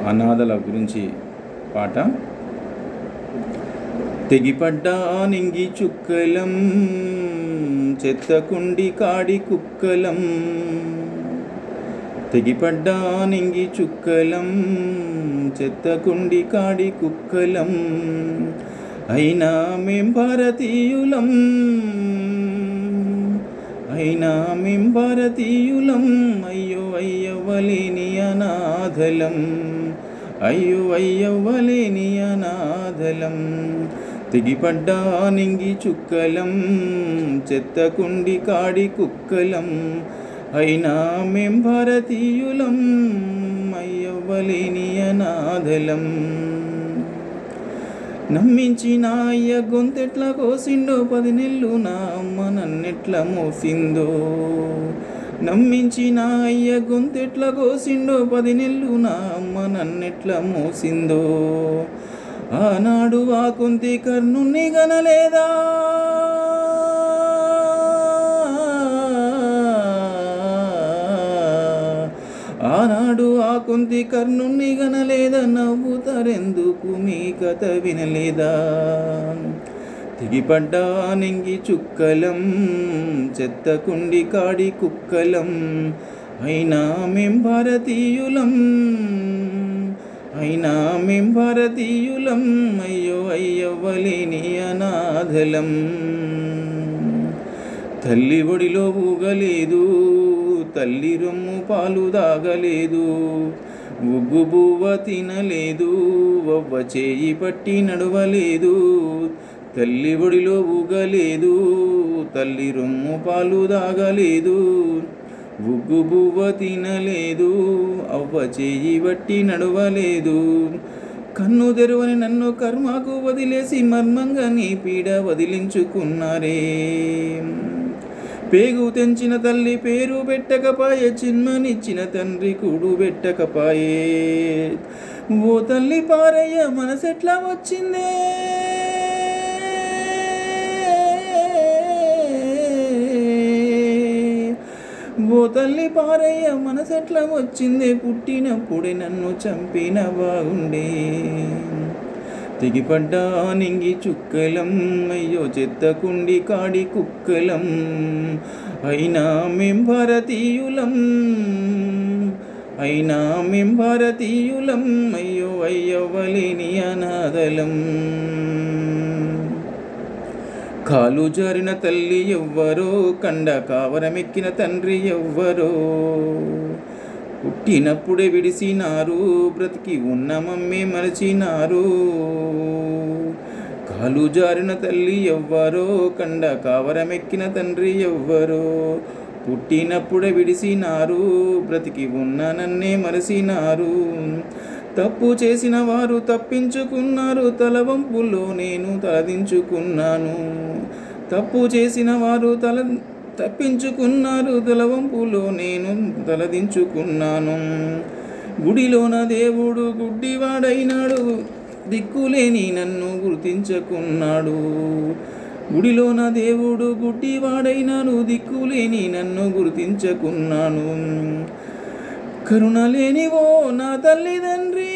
అనాథల గురించి పాట. తెగిపడ్డా నింగి చుక్కలం, చెత్తకుండి కాడి కుక్కలం. తెగిపడ్డా నింగి చుక్కలం, చెత్తకుండి కాడి కుక్కలం. అయినా మేం భారతీయులం, అయినా మేం భారతీయులం. అయ్యో అయ్యవ్వలేని అనాథలం, అయ్యో అయ్యవ్వలేని అనాథలం. తెగిపడ్డా నింగి చుక్కలం, చెత్తకుండి కాడి కుక్కలం. అయినా మేం భారతీయులం, అయ్యవ్వలేని అనాథలం. నమ్మించిన అయ్య గొంతెట్లా కోసిండో, 10 నెలలు నా అమ్మ నన్నెట్లా మోసిందో. నమ్మించిన అయ్య గొంతెట్లా కోసిండో, 10 నెలలు నా అమ్మ నన్నెట్లా మోసిందో. ఆనాడు ఆ కొంతి కర్ణుని గనలేదా, ఆనాడు ఆ కొంతి కర్ణుని గనలేదా. నవ్వుతారెందుకు మీ కథ వినలేదా. తెగిపడ్డా నింగి చుక్కలం, చెత్తకుండి కాడి కుక్కలం. అయినా మేం భారతీయులం, అయినా మేం భారతీయులం. అయ్యో అయ్యవ్వలేని అనాథలం. తల్లి ఒడిలో ఊగలేదు, తల్లి రొమ్ము పాలు దాగలేదు. ఉగ్గు బువ్వ తినలేదు, ఒవ్వ చేయి పట్టి నడవలేదు. తల్లి ఒడిలో ఊగలేదు, తల్లి రొమ్ము పాలు దాగలేదు. ఉగ్గు బువ్వ తినలేదు, అవ్వ చేయి పట్టి నడవలేదు. కన్ను తెరువని నన్ను కర్మకు వదిలేసి మర్మంగా నీ పీడ వదిలించుకున్నారే. పేగు తెంచిన తల్లి పేరు పెట్టకపాయే, చిన్మనిచ్చిన తండ్రి కూడు పెట్టకపాయే. ఓ తల్లి పారయ్య మనసెట్లా వచ్చిందే, ఓ తల్లి పారయ్య మనసెట్లా వచ్చిందే. పుట్టినప్పుడే నన్ను చంపిన బాగుండే. తెగిపడ్డా నింగి చుక్కలం, అయ్యో చెత్తకుండి కాడి కుక్కలం. అయినా మేం భారతీయులం, అయినా మేం భారతీయులం. అయ్యో అయ్యవ్వలేని అనాథలం. కాలు జారిన తల్లి ఎవ్వరో, కండ కావరమెక్కిన తండ్రి ఎవ్వరో. పుట్టినప్పుడే విడిసినారు, బ్రతికి ఉన్న మమ్మే మరచినారు. కాలు జారిన తల్లి ఎవ్వరో, కండ కావరమెక్కిన తండ్రి ఎవ్వరో. పుట్టినప్పుడే విడిసినారు, బ్రతికి ఉన్న నన్నే మరచినారు. తప్పు చేసిన వారు తప్పించుకున్నారు, తలవంపుల్లో నేను తలదించుకున్నాను. తప్పు చేసిన వారు తప్పించుకున్నారు, తలవంపులో నేను తలదించుకున్నాను. గుడిలోన దేవుడు గుడ్డివాడైనాడు, దిక్కులేని నన్ను గుర్తించుకున్నాడు. గుడిలోన దేవుడు గుడ్డివాడైనాడు, దిక్కులేని నన్ను గుర్తించుకున్నాను. కరుణ లేనివో నా తల్లిదండ్రి,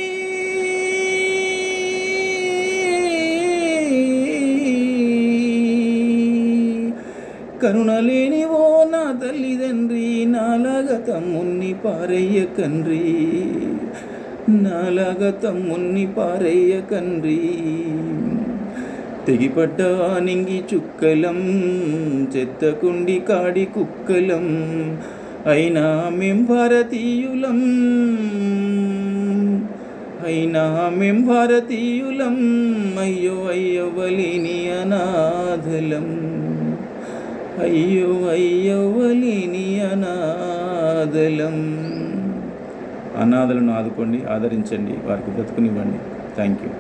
కరుణ లేనివో నా తల్లిదండ్రి. నాలాగా తమ్ముణ్ణి పారయ్య కండ్రి, నాలాగా తమ్ముణ్ణి పారయ్య కండ్రి. తెగిపడ్డా నింగి చుక్కలం, చెత్తకుండి కాడి కుక్కలం. అయినా మేం భారతీయులం, అయినా మేం భారతీయులం. అయ్యో అయ్యవ్వలేని అనాథలం, అయ్యో అయ్యవ్వలేని అనాథలం. అనాథలను ఆదుకోండి, ఆదరించండి, వారికి బ్రతుకునివ్వండి. Thank you.